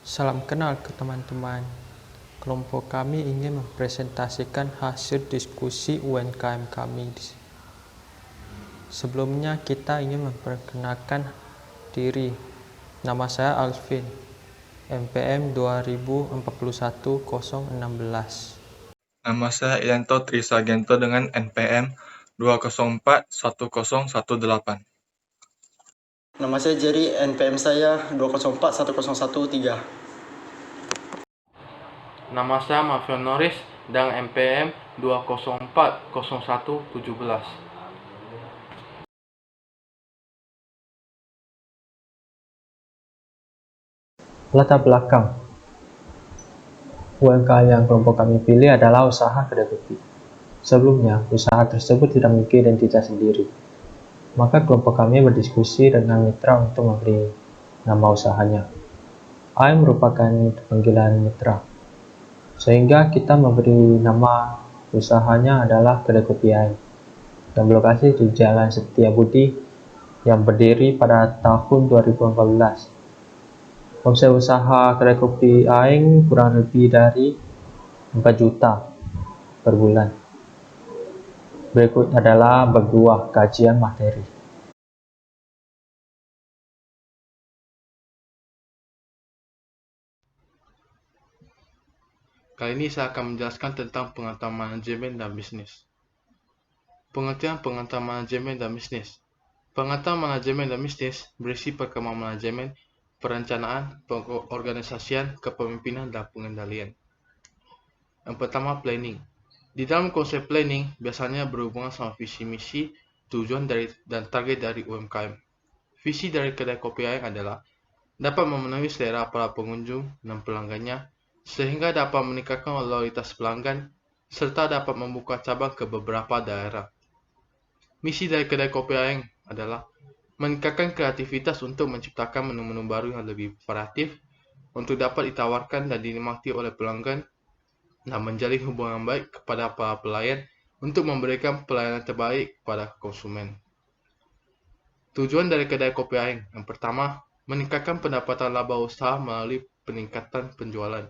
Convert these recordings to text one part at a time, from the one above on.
Salam kenal ke teman-teman. Kelompok kami ingin mempresentasikan hasil diskusi UMKM kami. Sebelumnya kita ingin memperkenalkan diri. Nama saya Alvin, NPM 2041-016. Nama saya Irianto Trisagento dengan NPM 2041018. Nama saya Jerry, NPM saya 2041013. Nama saya Mafion Norris dengan NPM 2040117. Latar belakang UMKM yang kelompok kami pilih adalah usaha kedai kopi. Sebelumnya, usaha tersebut tidak memiliki identitas sendiri. Maka kelompok kami berdiskusi dengan mitra untuk memberi nama usahanya. AM merupakan panggilan mitra, sehingga kita memberi nama usahanya adalah Kedai Kopi AM yang berlokasi di Jalan Setiabudi yang berdiri pada tahun 2014. Omset usaha Kedai Kopi AM kurang lebih dari 4 juta per bulan. Berikut adalah sebuah kajian materi. Kali ini saya akan menjelaskan tentang pengetahuan manajemen dan bisnis. Pengertian pengetahuan manajemen dan bisnis. Pengetahuan manajemen dan bisnis berisi perkembangan manajemen, perencanaan, pengorganisasian, kepemimpinan, dan pengendalian. Yang pertama, planning. Di dalam konsep planning, biasanya berhubungan sama visi misi, tujuan dan target dari UMKM. Visi dari kedai kopi AM adalah dapat memenuhi selera para pengunjung dan pelanggannya, sehingga dapat meningkatkan loyalitas pelanggan, serta dapat membuka cabang ke beberapa daerah. Misi dari kedai kopi AM adalah meningkatkan kreativitas untuk menciptakan menu-menu baru yang lebih variatif, untuk dapat ditawarkan dan dinikmati oleh pelanggan, dan menjalin hubungan baik kepada para pelayan untuk memberikan pelayanan terbaik kepada konsumen. Tujuan dari kedai kopi AM yang pertama, meningkatkan pendapatan laba usaha melalui peningkatan penjualan.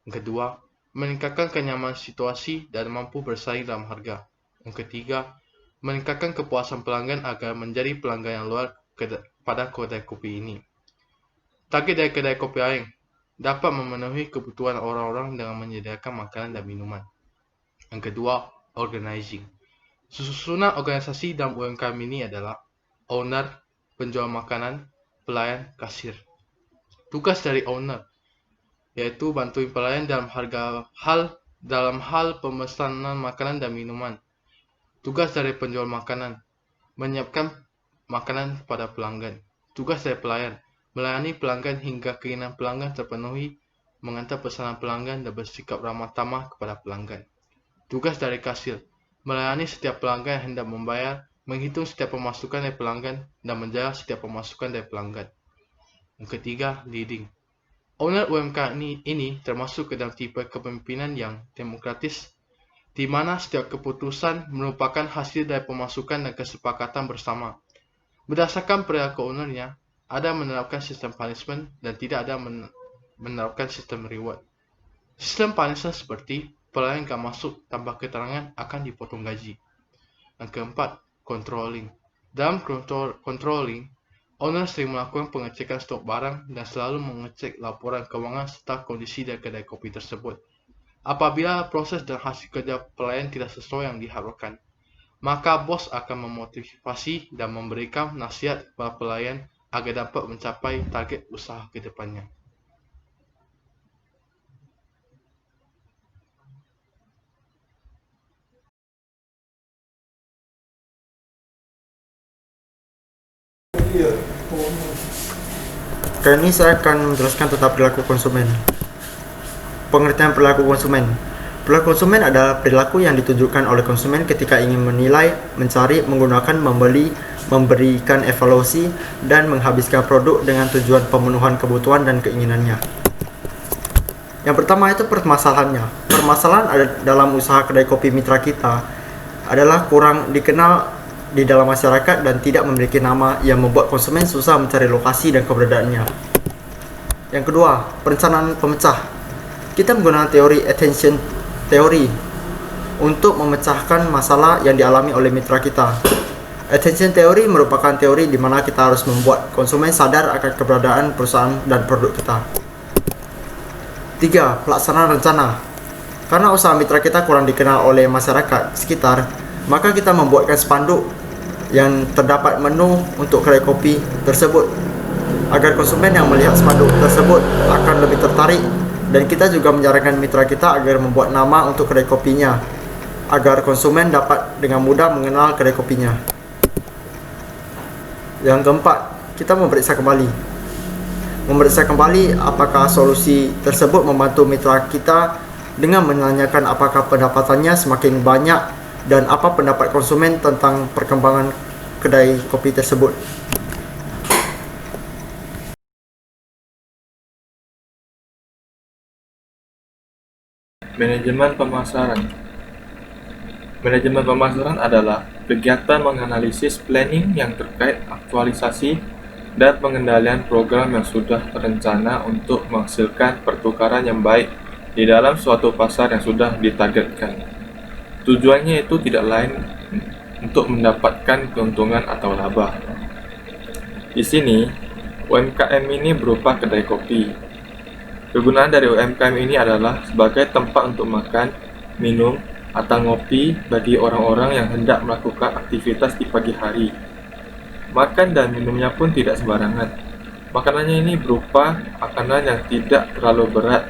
Yang kedua, meningkatkan kenyamanan situasi dan mampu bersaing dalam harga. Yang ketiga, meningkatkan kepuasan pelanggan agar menjadi pelanggan yang loyal pada kedai kopi ini. Target dari kedai kopi AM dapat memenuhi kebutuhan orang-orang dengan menyediakan makanan dan minuman. Yang kedua, organizing. Susunan organisasi dalam UMKM ini adalah owner, penjual makanan, pelayan, kasir. Tugas dari owner yaitu bantuin pelayan dalam hal pemesanan makanan dan minuman. Tugas dari penjual makanan, menyiapkan makanan pada pelanggan. Tugas dari pelayan, melayani pelanggan hingga keinginan pelanggan terpenuhi, mengantar pesanan pelanggan dan bersikap ramah tamah kepada pelanggan. Tugas dari kasir, melayani setiap pelanggan yang hendak membayar, menghitung setiap pemasukan dari pelanggan, dan menjaga setiap pemasukan dari pelanggan. Yang ketiga, leading. Owner UMKM ini termasuk ke dalam tipe kepemimpinan yang demokratis, di mana setiap keputusan merupakan hasil dari pemasukan dan kesepakatan bersama. Berdasarkan perilaku ownernya, ada menerapkan sistem punishment dan tidak ada menerapkan sistem reward. Sistem punishment seperti pelayan yang masuk tanpa keterangan akan dipotong gaji. Yang keempat, controlling. Dalam controlling, owner sering melakukan pengecekan stok barang dan selalu mengecek laporan keuangan serta kondisi dari kedai kopi tersebut. Apabila proses dan hasil kerja pelayan tidak sesuai yang diharapkan, maka bos akan memotivasi dan memberikan nasihat kepada pelayan agar dapat mencapai target usaha ke depannya. Kali ini saya akan menjelaskan tentang perilaku konsumen. Pengertian perilaku konsumen. Perilaku konsumen adalah perilaku yang ditunjukkan oleh konsumen ketika ingin menilai, mencari, menggunakan, membeli, memberikan evaluasi, dan menghabiskan produk dengan tujuan pemenuhan kebutuhan dan keinginannya. Yang pertama itu permasalahannya. Permasalahan ada dalam usaha kedai kopi mitra kita adalah kurang dikenal di dalam masyarakat dan tidak memiliki nama yang membuat konsumen susah mencari lokasi dan keberadaannya. Yang kedua, perencanaan pemecah. Kita menggunakan teori attention theory untuk memecahkan masalah yang dialami oleh mitra kita. Attention theory merupakan teori di mana kita harus membuat konsumen sadar akan keberadaan perusahaan dan produk kita. 3. Pelaksanaan rencana. Karena usaha mitra kita kurang dikenal oleh masyarakat sekitar, maka kita membuatkan spanduk yang terdapat menu untuk kedai kopi tersebut agar konsumen yang melihat spanduk tersebut akan lebih tertarik, dan kita juga menyarankan mitra kita agar membuat nama untuk kedai kopinya agar konsumen dapat dengan mudah mengenal kedai kopinya. Yang keempat, kita memeriksa kembali. Memeriksa kembali apakah solusi tersebut membantu mitra kita dengan menanyakan apakah pendapatannya semakin banyak dan apa pendapat konsumen tentang perkembangan kedai kopi tersebut. Manajemen pemasaran. Manajemen pemasaran adalah kegiatan menganalisis planning yang terkait aktualisasi dan pengendalian program yang sudah terencana untuk menghasilkan pertukaran yang baik di dalam suatu pasar yang sudah ditargetkan. Tujuannya itu tidak lain untuk mendapatkan keuntungan atau laba. Di sini, UMKM ini berupa kedai kopi. Kegunaan dari UMKM ini adalah sebagai tempat untuk makan, minum, atau ngopi bagi orang-orang yang hendak melakukan aktivitas di pagi hari. Makan dan minumnya pun tidak sembarangan. Makanannya ini berupa makanan yang tidak terlalu berat,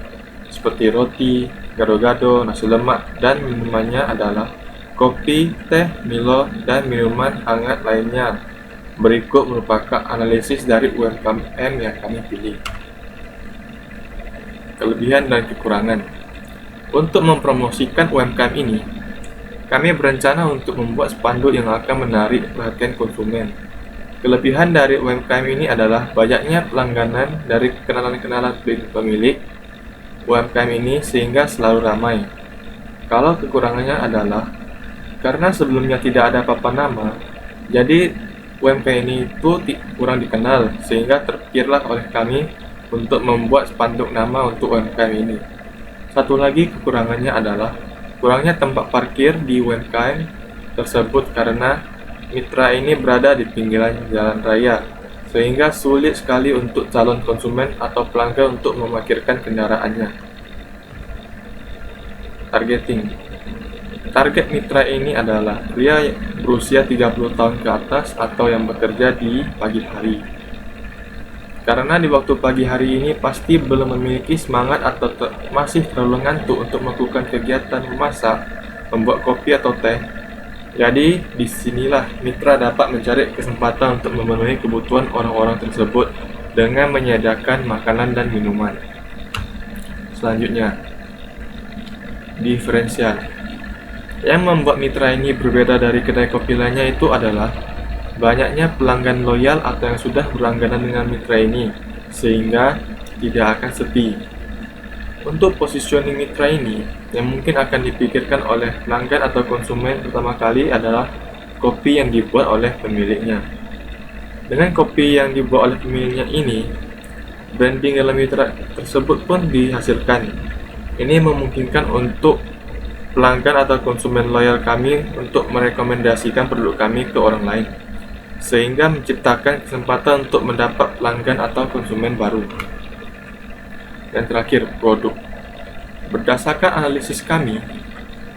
seperti roti, gado-gado, nasi lemak, dan minumannya adalah kopi, teh, Milo, dan minuman hangat lainnya. Berikut merupakan analisis dari UMKM yang kami pilih. Kelebihan dan kekurangan. Untuk mempromosikan UMKM ini, kami berencana untuk membuat spanduk yang akan menarik perhatian konsumen. Kelebihan dari UMKM ini adalah banyaknya pelangganan dari kenalan-kenalan pemilik UMKM ini sehingga selalu ramai. Kalau kekurangannya adalah karena sebelumnya tidak ada papan nama, jadi UMKM ini itu kurang dikenal sehingga terpikirlah oleh kami untuk membuat spanduk nama untuk UMKM ini. Satu lagi kekurangannya adalah kurangnya tempat parkir di UMKM tersebut karena mitra ini berada di pinggiran jalan raya, sehingga sulit sekali untuk calon konsumen atau pelanggan untuk memarkirkan kendaraannya. Targeting. Target mitra ini adalah pria berusia 30 tahun ke atas atau yang bekerja di pagi hari. Karena di waktu pagi hari ini pasti belum memiliki semangat atau masih terlalu ngantuk untuk melakukan kegiatan memasak, membuat kopi atau teh. Jadi, disinilah mitra dapat mencari kesempatan untuk memenuhi kebutuhan orang-orang tersebut dengan menyediakan makanan dan minuman. Selanjutnya, diferensial. Yang membuat mitra ini berbeda dari kedai kopi lainnya itu adalah banyaknya pelanggan loyal atau yang sudah berlangganan dengan mitra ini, sehingga tidak akan sepi. Untuk positioning mitra ini, yang mungkin akan dipikirkan oleh pelanggan atau konsumen pertama kali adalah kopi yang dibuat oleh pemiliknya. Dengan kopi yang dibuat oleh pemiliknya ini, branding dalam mitra tersebut pun dihasilkan. Ini memungkinkan untuk pelanggan atau konsumen loyal kami untuk merekomendasikan produk kami ke orang lain, sehingga menciptakan kesempatan untuk mendapat pelanggan atau konsumen baru. Dan terakhir, produk. Berdasarkan analisis kami,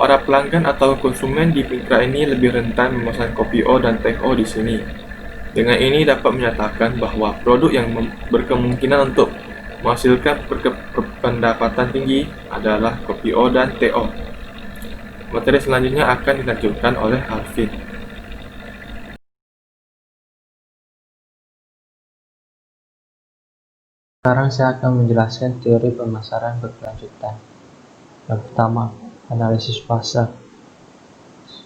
para pelanggan atau konsumen di mitra ini lebih rentan memesan kopi O dan teh O di sini. Dengan ini dapat menyatakan bahwa produk yang berkemungkinan untuk menghasilkan pendapatan tinggi adalah kopi O dan teh O. Materi selanjutnya akan dilanjutkan oleh Alvin. Sekarang saya akan menjelaskan teori pemasaran berkelanjutan. Yang pertama, analisis pasar.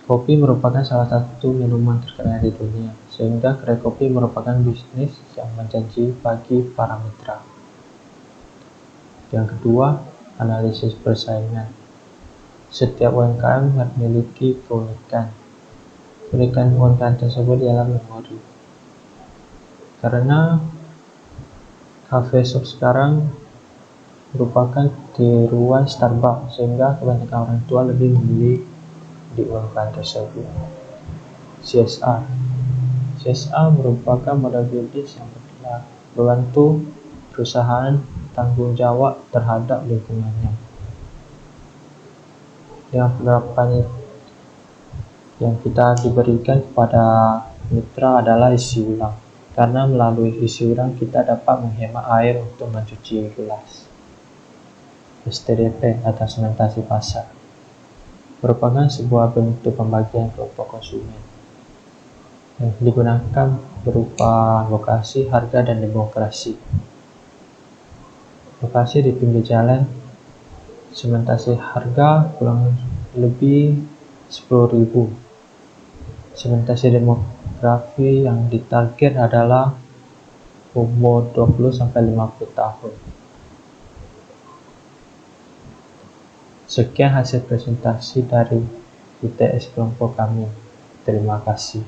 Kopi merupakan salah satu minuman terkenal di dunia, sehingga kedai kopi merupakan bisnis yang menjanji bagi para mitra. Yang kedua, analisis persaingan. Setiap UMKM memiliki keunikan. Keunikan UMKM tersebut ialah memori. Cafe shop sekarang merupakan tiruan Starbucks, sehingga kebanyakan orang tua lebih memilih di UMKM tersebut. CSR merupakan model bisnis yang membantu perusahaan tanggung jawab terhadap lingkungannya. Dengan penerapan yang kita diberikan kepada mitra adalah isi ulang, karena melalui isi ulang kita dapat menghemat air untuk mencuci gelas. STDP atau sementasi pasar merupakan sebuah bentuk pembagian kelompok konsumen yang digunakan berupa lokasi, harga, dan demokrasi. Lokasi di pinggir jalan, sementasi harga kurang lebih 10.000. Sementasi demografi yang ditarget adalah umur 20-50 tahun. Sekian hasil presentasi dari ITS kelompok kami. Terima kasih.